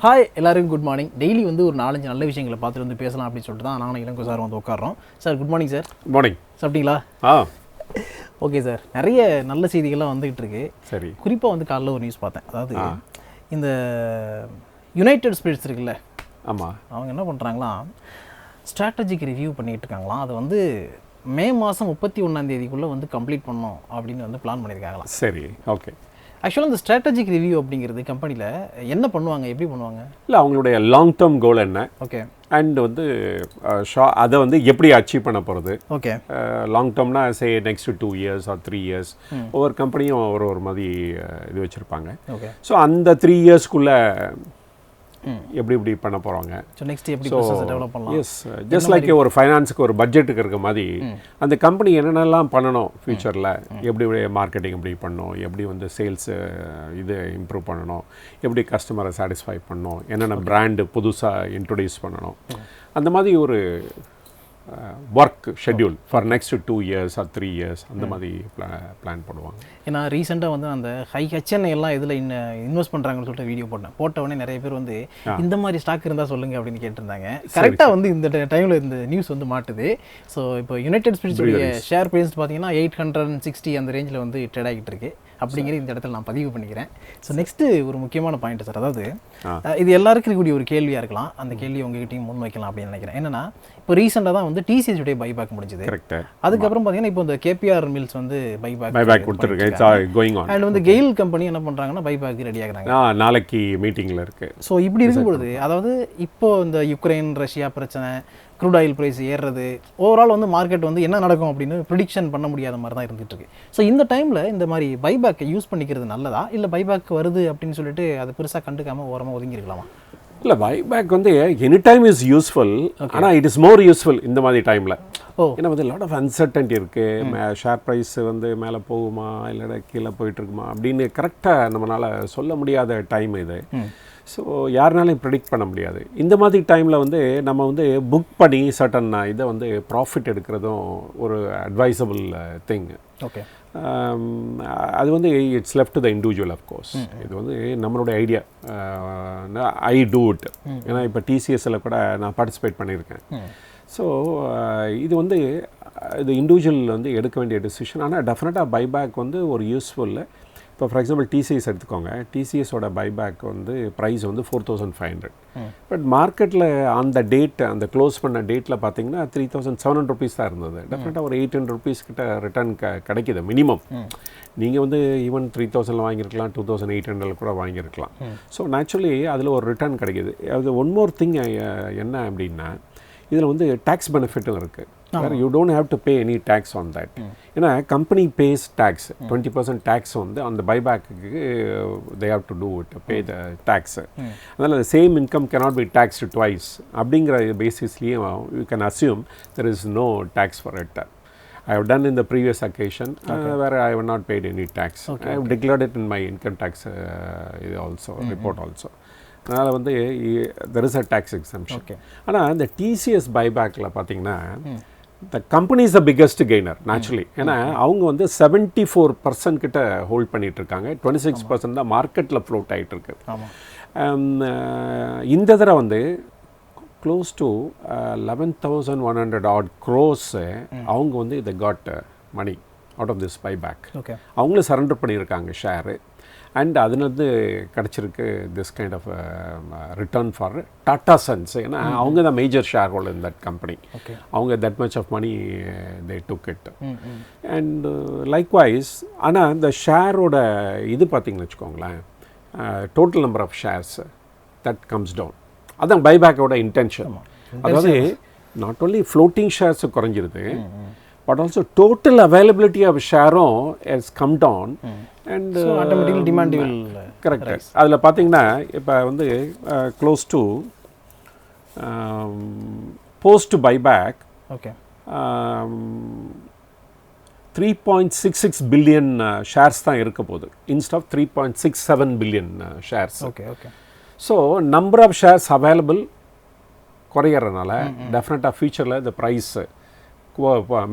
Hi எல்லாருக்கும் good morning. Daily வந்து ஒரு 4-5 நல்ல விஷயங்களை பார்த்துட்டு வந்து பேசலாம் அப்படின்னு சொல்லிட்டு தான் நானும் இளங்கோ சார் வந்து உட்காரோம். Sir good morning sir. Good morning. சாப்பிட்டீங்களா? Okay sir. நிறைய நல்ல செய்திகள்லாம் வந்துகிட்டு இருக்கு. சரி, குறிப்பாக வந்து காலைல ஒரு நியூஸ் பார்த்தேன். அதாவது இந்த யுனைடெட் ஸ்டேட்ஸ் இருக்குல்ல, ஆமாம், அவங்க என்ன பண்ணுறாங்களா, ஸ்ட்ராட்டஜிக் ரிவ்யூ பண்ணிகிட்டு இருக்காங்களாம். அதை வந்து மே மாதம் 31 வந்து கம்ப்ளீட் பண்ணோம் அப்படின்னு வந்து பிளான் பண்ணியிருக்காங்களாம். சரி, ஓகே. ஆக்சுவலாக இந்த ஸ்ட்ராட்டஜிக் ரிவ்யூ அப்படிங்கிறது கம்பெனியில் என்ன பண்ணுவாங்க, எப்படி பண்ணுவாங்க? இல்லை, அவங்களுடைய லாங் டேர்ம் கோல் என்ன, ஓகே, அண்ட் வந்து அதை வந்து எப்படி அச்சீவ் பண்ண போகிறது. ஓகே, லாங் டேர்ம்னா say next 2 years or 3 years, ஒவ்வொரு கம்பெனியும் ஒரு மாதிரி இது வச்சுருப்பாங்க. ஓகே, ஸோ அந்த 3 இயர்ஸ்க்குள்ளே எப்படி பண்ண போகிறாங்க, நெக்ஸ்ட் எப்படி பிசினஸ் டெவலப் பண்ணலாம். எஸ், ஜஸ்ட் லைக் ஒரு ஃபைனான்ஸுக்கு ஒரு பட்ஜெட்டுக்கு இருக்க மாதிரி அந்த கம்பெனி என்னென்னலாம் பண்ணணும் ஃபியூச்சரில், எப்படி மார்க்கெட்டிங் எப்படி பண்ணணும், எப்படி வந்து சேல்ஸ் இது இம்ப்ரூவ் பண்ணணும், எப்படி கஸ்டமரை சாட்டிஸ்ஃபை பண்ணணும், என்னென்ன பிராண்டு புதுசாக இன்ட்ரொடியூஸ் பண்ணணும், அந்த மாதிரி ஒரு work schedule for next 2 years or 3 years அந்த மாதிரி பிளான் பண்ணுவாங்க. ஏன்னா ரீசெண்டாக வந்து அந்த Chennai எல்லாம் இதில் இன்வெஸ்ட் பண்ணுறாங்கன்னு சொல்லிட்டு வீடியோ போட்டவொடனே நிறைய பேர் வந்து இந்த மாதிரி ஸ்டாக் இருந்தால் சொல்லுங்கள் அப்படின்னு கேட்டிருந்தாங்க. கரெக்டாக வந்து இந்த டைமில் இந்த நியூஸ் வந்து மாட்டுது. ஸோ இப்போ யுனைடெட் ஸ்டேட்ஸுடைய ஷேர் ப்ரைஸ் பார்த்தீங்கன்னா 860 அந்த ரேஞ்சில் வந்து ட்ரேட் ஆகிட்டு இருக்கு அப்படிங்கிற இந்த இடத்துல நான் பதிவு பண்ணிக்கிறேன். ஸோ நெக்ஸ்ட்டு ஒரு முக்கியமான பாயிண்ட் சார், அதாவது இது எல்லாருக்கும் இருக்கக்கூடிய ஒரு கேள்வியாக இருக்கலாம், அந்த கேள்வி உங்ககிட்டையும் முன் வைக்கலாம் அப்படின்னு நினைக்கிறேன். என்னன்னா இப்போ ரீசெண்டாக தான் வந்து TCS உடைய பைபேக் முடிஞ்சது. அதுக்கப்புறம் பார்த்தீங்கன்னா இப்போ இந்த KPR மில்ஸ் வந்து பைபேக் கொடுத்துருக்கேன் அண்ட் வந்து கெயில் கம்பெனி என்ன பண்ணுறாங்கன்னா பைபேக் ரெடி ஆகுறாங்க. நாளைக்கு மீட்டிங்கில் இருக்குது. ஸோ இப்படி இருக்கும்பொழுது, அதாவது இப்போ இந்த யுக்ரைன் ரஷ்யா பிரச்சனை, க்ரூட் ஆயில் ப்ரைஸ் ஏறுறது, ஓவரால் வந்து மார்க்கெட் வந்து என்ன நடக்கும் அப்படின்னு ப்ரிடிக்ஷன் பண்ண முடியாத மாதிரி தான் இருந்துகிட்டு இருக்கு. ஸோ இந்த டைமில் இந்த மாதிரி பைபேக்கை யூஸ் பண்ணிக்கிறது நல்லதா, இல்லை பைபேக் வருது அப்படின்னு சொல்லிட்டு அதை பெருசாக கண்டுக்காமல் ஓரமாக ஒதுங்கிருக்கலாமா? இல்லை, பைபேக் வந்து எனி டைம் இஸ் யூஸ்ஃபுல், ஆனால் இட் இஸ் மோர் யூஸ்ஃபுல் இந்த மாதிரி டைமில். ஏன்னா வந்து லாட் ஆஃப் அன்சர்டன்டி இருக்குது. ஷேர் ப்ரைஸ் வந்து மேலே போகுமா இல்லை கீழே போயிட்டுருக்குமா அப்படின்னு கரெக்டாக நம்மளால் சொல்ல முடியாத டைம் இது. ஸோ யாருனாலையும் ப்ரெடிக்ட் பண்ண முடியாது. இந்த மாதிரி டைமில் வந்து நம்ம வந்து புக் பண்ணி சர்டன் இதை வந்து ப்ராஃபிட் எடுக்கிறதும் ஒரு அட்வைசபிள் திங். ஓகே, அது வந்து it's left to the individual of course. இது வந்து நம்மளுடைய ஐடியா, ஐ டூ இட். ஏன்னா இப்போ TCSல கூட நான் பார்ட்டிசிபேட் பண்ணியிருக்கேன். ஸோ இது வந்து இது இண்டிவிஜுவல் வந்து எடுக்க வேண்டிய டெசிஷன். ஆனால் டெஃபினட்டாக பைபேக் வந்து ஒரு யூஸ்ஃபுல். இப்போ ஃபார் எக்ஸாம்பிள் TCS எடுத்துக்கோங்க. TCSோட பைபேக் வந்து ப்ரைஸ் வந்து 4500. பட் மார்க்கெட்டில் அந்த டேட், அந்த க்ளோஸ் பண்ண டேட்டில் பார்த்தீங்கன்னா 3700 ருபீஸ் தான் இருந்தது. டெஃபினட்டாக ஒரு 800 ருபீஸ் கிட்ட ரிட்டர்ன் கிடைக்கிது மினிமம். நீங்கள் வந்து ஈவன் 3000 வாங்கியிருக்கலாம், 2800 கூட வாங்கியிருக்கலாம். ஸோ நேச்சுரலி அதில் ஒரு ரிட்டர்ன் கிடைக்கிது. அது ஒன் மோர் திங் என்ன அப்படின்னா, இதில் வந்து டேக்ஸ் பெனிஃபிட்டும் இருக்குது. You don't have to pay any tax on that. ஏன்னா கம்பெனி பேஸ் டேக்ஸ் 20% டேக்ஸ் வந்து அந்த பைபேக்கு they have to do it, pay the tax. அதனால் same income cannot be taxed twice அப்படிங்கிற பேசிஸ்லேயும் you can assume there is no tax for it. I have done in the previous occasion where I have not paid any tax. I have declared it in my income tax report also. அதனால் வந்து there is a tax exemption. ஆனால் இந்த TCS பைபேக்கில் பார்த்தீங்கன்னா the company is the biggest gainer naturally. ஏன்னா அவங்க வந்து 74% கிட்ட hold பண்ணிட்டு இருக்காங்க. 26% தான் மார்க்கெட்டில் ஃப்ளோட் ஆகிட்டு இருக்கு. இந்த தடவை வந்து க்ளோஸ் டு 11,100 odd crores அவங்க வந்து இதை got money out of this buyback. அவங்களும் சரண்டர் பண்ணியிருக்காங்க ஷேரு. அண்ட் அதுலேருந்து கிடச்சிருக்கு this kind of return for Tata Sons. ஏன்னா அவங்க தான் major share holder in that company. அவங்க that much of money they took it. And likewise ஆனால் இந்த ஷேரோட இது பார்த்திங்கன்னு வச்சுக்கோங்களேன், total number of shares that comes down. அதான் பைபேக்கோட இன்டென்ஷன். அதாவது நாட் ஓன்லி ஃப்ளோட்டிங் ஷேர்ஸ் குறைஞ்சிருது, but also total availability of ஷேரும் has come down. And automatically demand will correct. அதில் பார்த்தீங்கன்னா இப்போ வந்து close to post buyback 3.66 billion shares தான் இருக்க போகுது instead of 3.67 billion shares. So number of shares available குறையிறதுனால டெஃபினட்டாக ஃபியூச்சரில் இந்த ப்ரைஸ்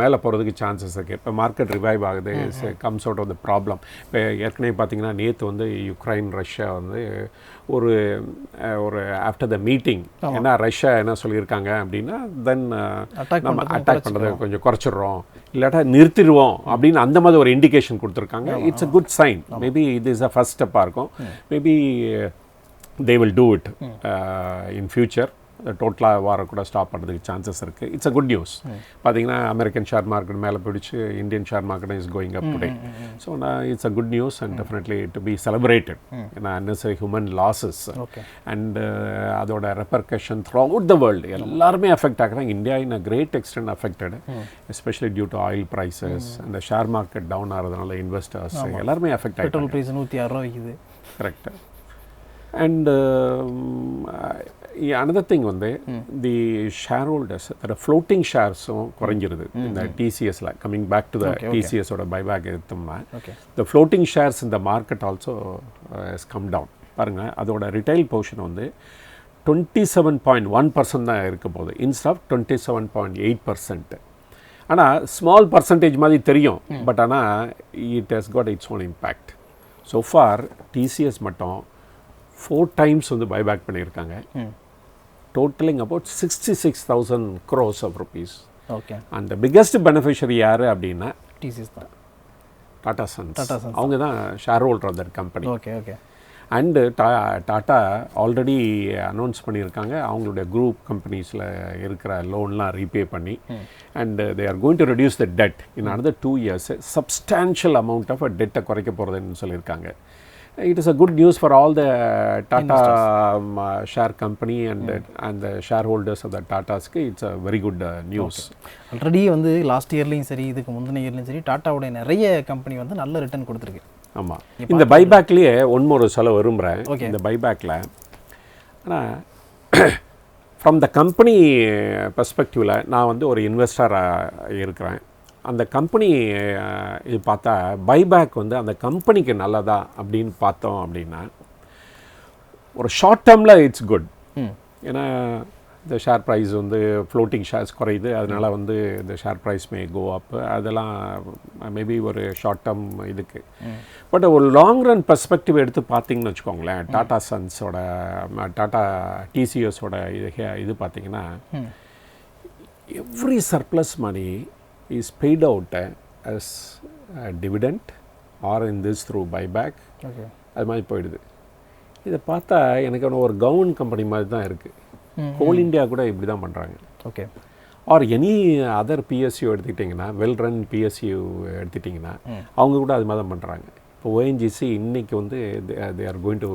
மேலே போகிறதுக்கு சான்சஸ் இருக்குது. இப்போ மார்க்கெட் ரிவைவ் ஆகுது, comes out of the problem. இப்போ ஏற்கனவே பார்த்தீங்கன்னா நேற்று வந்து யுக்ரைன் ரஷ்யா வந்து ஒரு ஆஃப்டர் த மீட்டிங் ஏன்னா ரஷ்யா என்ன சொல்லியிருக்காங்க அப்படின்னா தென் நம்ம அட்டாக் பண்ணுறதை கொஞ்சம் குறைச்சிடுறோம் இல்லாட்டா நிறுத்திடுவோம் அப்படின்னு அந்த மாதிரி ஒரு இண்டிகேஷன் கொடுத்துருக்காங்க. It's a good sign. Maybe இது இஸ் அ ஃபர்ஸ்ட் ஸ்டெப்பாக இருக்கும். Maybe they will do it in future. டோட்டலாக வார கூட ஸ்டாப் பண்ணுறதுக்கு சான்சஸ் இருக்குது. It's a good news. பார்த்தீங்கன்னா அமெரிக்கன் ஷேர் மார்க்கெட் மேலே போயிடுச்சு, Indian share market is going up today. So it's a good news and definitely to be celebrated. ஏன்னா unnecessary human losses and அதோட repercussion throughout the world எல்லாருமே affect ஆகுறாங்க. India in a great extent affected, especially due to oil prices. அந்த share market down ஆகிறதுனால investors எல்லாருமே affect ஆகிட்டு. Petrol price 106 விக்குது. Correct. And another thing வந்து the shareholders the floating sharesம் குறைஞ்சிருது இந்த TCSல. coming back to the TCS ஓட buyback எடுத்தோம்னா the floating shares in the market also has come down. பாருங்க அதோட ரிட்டைல் பொசிஷன் வந்து 27.1% தான் இருக்க போகுது இன்ஸ்ட் ஆஃப் 27.8%. ஆனால் ஸ்மால் பர்சன்டேஜ் மாதிரி தெரியும், பட் ஆனால் it has got its own impact. So far TCS மட்டும் 4 times வந்து பைபேக் பண்ணியிருக்காங்க, totalling about 66,000 crores of rupees. Okay. அந்த பிக்கஸ்ட் பெனிஃபிஷரி யார் அப்படின்னா TCS தான், டாடா சன்ஸ். அவங்க தான் shareholder of that company. Okay okay. And Tata already announce பண்ணியிருக்காங்க அவங்களுடைய குரூப் கம்பெனிஸில் இருக்கிற லோன்லாம் ரீபே பண்ணி and they are going to reduce the debt in another 2 years. Substantial amount of டெட்டை குறைக்க போகிறதுன்னு சொல்லியிருக்காங்க. It is a good news for all the Tata share company and the shareholders of the Tatas. It's a very good news. Already வந்து last இயர்லையும் சரி இதுக்கு முந்தின இயர்லையும் சரி டாட்டாவோட நிறைய company வந்து நல்ல ரிட்டர்ன் கொடுத்துருக்கு. ஆமாம். இந்த பைபேக்லேயே ஒன்று சொல்ல விரும்புகிறேன். இந்த பைபேக்கில் ஆனால் ஃப்ரம் த கம்பெனி பெர்ஸ்பெக்டிவில் நான் வந்து ஒரு இன்வெஸ்டராக இருக்கிறேன். அந்த கம்பெனி இது பார்த்தா பைபேக் வந்து அந்த கம்பெனிக்கு நல்லதா அப்படின்னு பார்த்தோம் அப்படின்னா ஒரு ஷார்ட் டேர்மில் இட்ஸ் குட். ஏன்னா இந்த ஷேர் ப்ரைஸ் வந்து ஃப்ளோட்டிங் ஷேர்ஸ் குறையுது, அதனால் வந்து இந்த ஷேர் ப்ரைஸ் மே கோ அப், அதெல்லாம் மேபி ஒரு ஷார்ட் டேர்ம் இதுக்கு. பட் ஒரு லாங் ரன் பெர்ஸ்பெக்டிவ் எடுத்து பார்த்தீங்கன்னு வச்சுக்கோங்களேன், டாடா சன்ஸோட டாடா TCSோட இது பார்த்தீங்கன்னா every surplus money is paid out as a dividend or in this through buyback. Okay. அது மாதிரி போயிடுது. இதை பார்த்தா எனக்கு ஒரு கவர்மெண்ட் கம்பெனி மாதிரி தான் இருக்குது. கோல் இண்டியா கூட இப்படி தான் பண்ணுறாங்க. Okay. Or any other PSU எடுத்துக்கிட்டிங்கன்னா, வெல் ரன் PSU எடுத்துக்கிட்டிங்கன்னா அவங்க கூட அது மாதிரி தான் பண்ணுறாங்க. இப்போ ONGC இன்னைக்கு வந்து they are going to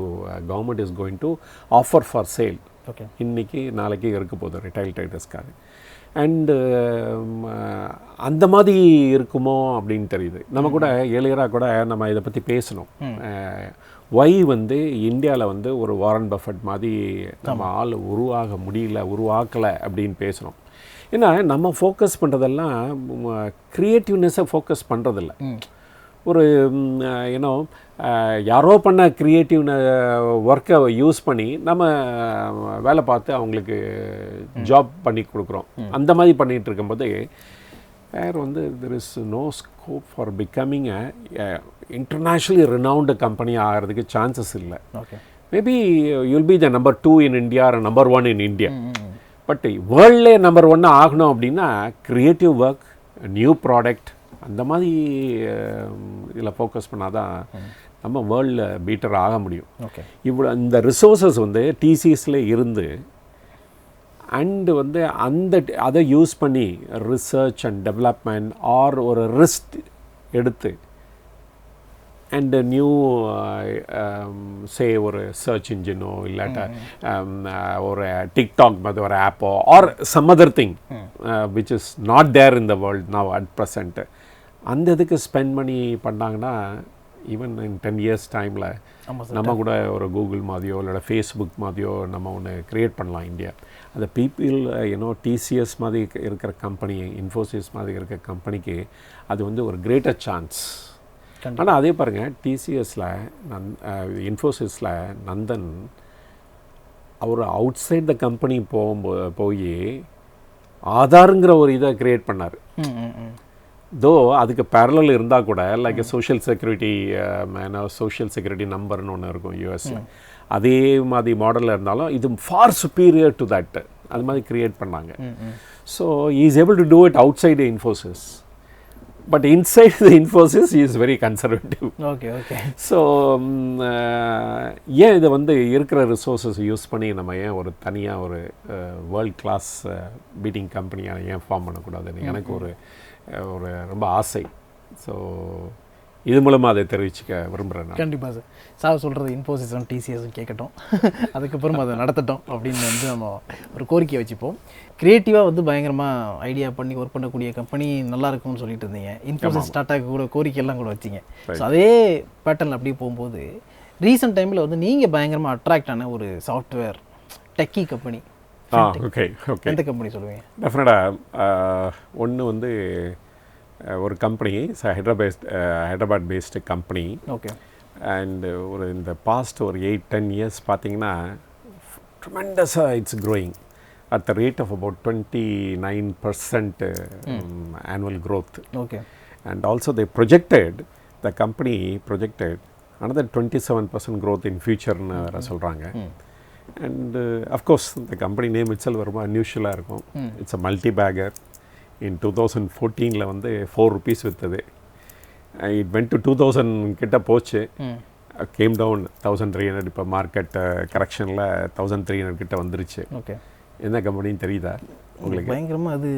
government is going to offer for sale. Okay. இன்னைக்கு நாளைக்கு இருக்க போகுது ரிட்டைல் ட்ரேடர்ஸ்க்காக. அண்டு அந்த மாதிரி இருக்குமோ அப்படின்னு தெரியுது. நம்ம கூட ஏழியராக கூட நம்ம இதை பற்றி பேசணும். ஒய் வந்து இந்தியாவில் வந்து ஒரு வாரன் பஃபட் மாதிரி நம்ம ஆள் உருவாக்கலை அப்படின்னு பேசுகிறோம். ஏன்னா நம்ம ஃபோக்கஸ் பண்ணுறதெல்லாம் க்ரியேட்டிவ்னஸை ஃபோக்கஸ் பண்ணுறதில்ல. ஒரு ஏன்னோ யாரோ பண்ண க்ரியேட்டிவ் ஒர்க்கை யூஸ் பண்ணி நம்ம வேலை பார்த்து அவங்களுக்கு ஜாப் பண்ணி கொடுக்குறோம். அந்த மாதிரி பண்ணிகிட்டு இருக்கும்போது வேறு வந்து there is no scope for becoming internationally renowned company ஆகிறதுக்கு சான்சஸ் இல்லை. Maybe you'll be the number 2 in India or number 1 in India. But வேர்ல்ட்லே நம்பர் 1 ஆகணும் அப்படின்னா க்ரியேட்டிவ் ஒர்க், நியூ ப்ராடக்ட், அந்த மாதிரி இதில் ஃபோக்கஸ் பண்ணால் தான் நம்ம வேர்ல்டில் பீட்டர் ஆக முடியும். இவ்வளோ இந்த ரிசோர்ஸஸ் வந்து TCSல இருந்து அண்டு வந்து அதை யூஸ் பண்ணி ரிசர்ச் அண்ட் டெவலப்மெண்ட் ஆர் ஒரு ரிஸ்க் எடுத்து அண்ட் நியூ ஒரு சர்ச் இன்ஜினோ இல்லாட்ட ஒரு டிக்டாக் மாதிரி ஒரு ஆப்போ or some other thing which is not there in the world now at present, அந்த இதுக்கு ஸ்பெண்ட் பண்ணி பண்ணாங்கன்னா ஈவன் இன் 10 years டைமில் நம்ம கூட ஒரு கூகுள் மாதிரியோ இல்லை ஃபேஸ்புக் மாதிரியோ நம்ம ஒன்று க்ரியேட் பண்ணலாம் இந்தியா. அந்த பீப்புள் TCS மாதிரி இருக்கிற கம்பெனி, இன்ஃபோசிஸ் மாதிரி இருக்கிற கம்பெனிக்கு அது வந்து ஒரு கிரேட்டர் சான்ஸ். ஆனால் அதே பாருங்கள் TCSல இன்ஃபோசிஸில் நந்தன் அவர் அவுட் சைட் த கம்பெனி போய் ஆதாருங்கிற ஒரு இதை கிரியேட் பண்ணார். ம். தோ அதுக்கு பேரலல் இருந்தால் கூட like social security social security நம்பர்னு ஒன்று இருக்கும் யூஎஸ், அதே மாதிரி மாடலில் இருந்தாலும் இது ஃபார் சுப்பீரியர் டு தட் அது மாதிரி கிரியேட் பண்ணாங்க. So is able to do it out side Infosys, but inside the Infosys is very conservative. Okay okay. So ஏன் இதை வந்து இருக்கிற ரிசோர்ஸஸ் யூஸ் பண்ணி நம்ம ஏன் ஒரு தனியாக ஒரு வேர்ல்ட் கிளாஸ் பீட்டிங் கம்பெனியாக ஏன் ஃபார்ம் பண்ணக்கூடாதுன்னு எனக்கு ஒரு ரொம்ப ஆசை. ஸோ இது மூலமாக அதை தெரிவிச்சுக்க விரும்புகிறேன். கண்டிப்பாக சார். சார் சொல்கிறது இன்ஃபோசிஸும் டிசிஎஸும் கேட்கட்டும், அதுக்கப்புறம் அதை நடத்தட்டும் அப்படின்னு வந்து நம்ம ஒரு கோரிக்கையை வச்சுப்போம். க்ரியேட்டிவாக வந்து பயங்கரமாக ஐடியா பண்ணி ஒர்க் பண்ணக்கூடிய கம்பெனி நல்லா இருக்கும்னு சொல்லிட்டு இருந்தீங்க. இன்ஃபோசிஸ் டாட்டாக்கு கூட கோரிக்கையெல்லாம் கூட வச்சிங்க. ஸோ அதே பேட்டர்னில் அப்படியே போகும்போது ரீசெண்ட் டைமில் வந்து நீங்கள் பயங்கரமாக அட்ராக்ட் ஆன ஒரு software techie company okay okay, எந்த கம்பெனி சொல்லுவீங்க? டெஃபினட்டாக ஒன்று வந்து ஒரு company Hyderabad based company. Okay. And ஒரு இந்த பாஸ்ட் ஒரு 8-10 இயர்ஸ் பார்த்தீங்கன்னா ட்ரெமெண்டஸாக it's growing at the rate of about 29% annual growth. Okay. And also they the company projected another 27% growth in future-னு வேறு சொல்கிறாங்க. அண்ட் அஃப்கோர்ஸ் இந்த கம்பெனி நேம் இட்ஸெல்ஃப் ரொம்ப அன்யூஷுவலாக இருக்கும். It's a multi bagger. In 2014 வந்து 4 rupees விற்றுது. இட் வென்ட் டு 2000 கிட்ட போச்சு, கேம் டவுன் 1300. இப்போ மார்க்கெட் கரெக்ஷனில் 1300 கிட்ட வந்துருச்சு. ஓகே. என்ன கம்பெனின்னு தெரியுதா உங்களுக்கு? பயங்கரமாக அது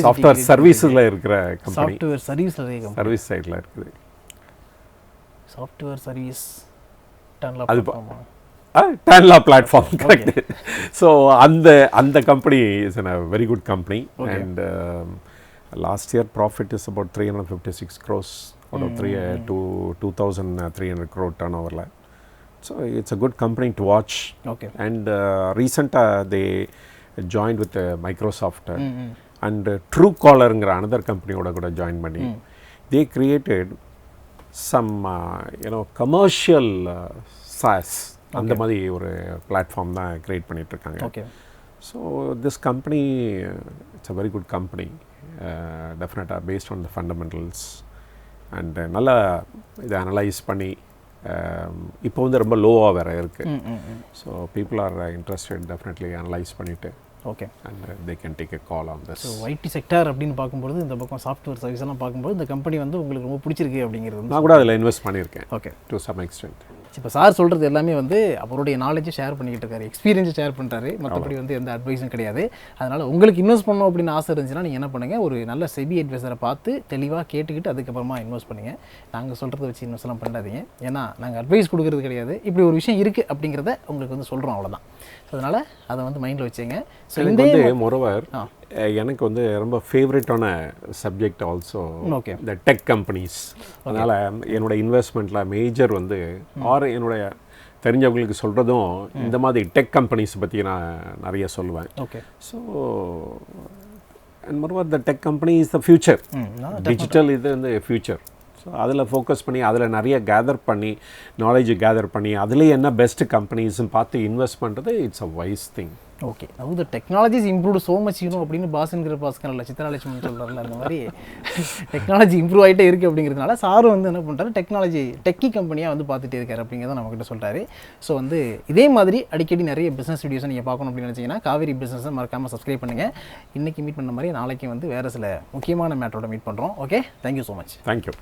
சாஃப்ட்வேர் சர்வீஸில் இருக்கிற கம்பெனி. சாஃப்ட்வேர் சர்வீஸ் சைடில் இருக்குது. சாஃப்ட்வேர் சர்வீஸ் அது tanla platform, correct. So அந்த company is a very good company. Okay. And last year profit is about 356 crores out of 2,300 crore turnover. So it's a good company to watch. Okay. And recent they joined with Microsoft and Truecaller another company oda join பண்ணி they created some commercial SaaS அந்த மாதிரி ஒரு platform தான் create பண்ணிகிட்ருக்காங்க. Okay. So this company it's a very good company, டெஃபினட்டாக based on the fundamentals. And நல்லா இதை analyse பண்ணி இப்போ வந்து ரொம்ப லோவாக வேறு இருக்குது. So people are interested, definitely analyse பண்ணிவிட்டு okay and they can take a call on this. So IT sector அப்படின்னு பார்க்கும்போது இந்த பக்கம் சாஃப்ட்வேர் சர்வீஸ் எல்லாம் பார்க்கும்போது இந்த கம்பெனி வந்து உங்களுக்கு ரொம்ப பிடிச்சிருக்கு அப்படிங்கிறது நான் கூட அதில் இன்வெஸ்ட் பண்ணியிருக்கேன். ஓகே. To some extent. இப்போ சார் சொல்கிறது எல்லாமே வந்து அவருடைய நாலேஜை ஷேர் பண்ணிக்கிட்டு இருக்காரு, எக்ஸ்பீரியன்ஸை ஷேர் பண்ணுறாரு, மற்றபடி வந்து எந்த அட்வைஸும் கிடையாது. அதனால் உங்களுக்கு இன்வெஸ்ட் பண்ணணும் அப்படின்னு ஆசை இருந்துச்சுன்னா நீங்கள் என்ன பண்ணுங்கள், ஒரு நல்ல செபி அட்வைசரை பார்த்து தெளிவாக கேட்டுக்கிட்டு அதுக்கப்புறமா இன்வெஸ்ட் பண்ணுங்கள். நாங்கள் சொல்கிறத வச்சு இன்வெஸ்ட்லாம் பண்ணாதீங்க, ஏன்னா நாங்கள் அட்வைஸ் கொடுக்குறது கிடையாது. இப்படி ஒரு விஷயம் இருக்குது அப்படிங்கிறத உங்களுக்கு வந்து சொல்கிறோம், அவ்வளோதான். ஸோ அதனால் அதை வந்து மைண்டில் வச்சுங்க. ஸோ இந்த மொரோவர் எனக்கு வந்து ரொம்ப ஃபேவரட்டான சப்ஜெக்ட் ஆல்சோ இந்த டெக் கம்பெனிஸ். அதனால் என்னோடய இன்வெஸ்ட்மெண்ட்டில் மேஜர் வந்து என்னுடைய தெரிஞ்சவங்களுக்கு சொல்கிறதும் இந்த மாதிரி டெக் கம்பெனிஸ் பற்றி நான் நிறைய சொல்லுவேன். Okay. So and moreover the tech company is the future. Digital இது வந்து ஃபியூச்சர். ஸோ அதில் ஃபோக்கஸ் பண்ணி அதில் நிறைய கேதர் பண்ணி நாலேஜ் கேதர் பண்ணி அதில் என்ன பெஸ்ட்டு கம்பெனிஸ்ன்னு பார்த்து இன்வெஸ்ட் பண்ணுறது it's a wise thing. Okay. அது டெக்னாலஜிஸ் இம்ப்ரூவ் ஸோ மச் அப்படின்னு பாஸ்ங்கிற பாஸ்கரில் சித்ராலட்சுமி சொல்கிறாருல, அந்த மாதிரி டெக்னாலஜி இம்ப்ரூவ் ஆகிட்டே இருக்குது அப்படிங்கிறதுனால சாரும் வந்து என்ன பண்ணுறாரு, டெக்னாலஜி டெக்கி கம்பெனியாக வந்து பார்த்துட்டே இருக்காரு அப்படிங்கிறத நம்மக்கிட்ட சொல்கிறாரு. ஸோ வந்து இதே மாதிரி அடிக்கடி நிறைய பிஸ்னஸ் வீடியோஸை நீங்கள் பார்க்கணும் அப்படின்னு நினச்சிங்கன்னா காவேரி பிஸ்னஸை மறக்காமல் சப்ஸ்கிரைப் பண்ணுங்கள். இன்றைக்கி மீட் பண்ண மாதிரி நாளைக்கு வந்து வேறு சில முக்கியமான மேட்டரோட மீட் பண்ணுறோம். Okay, thank you so much. Thank you.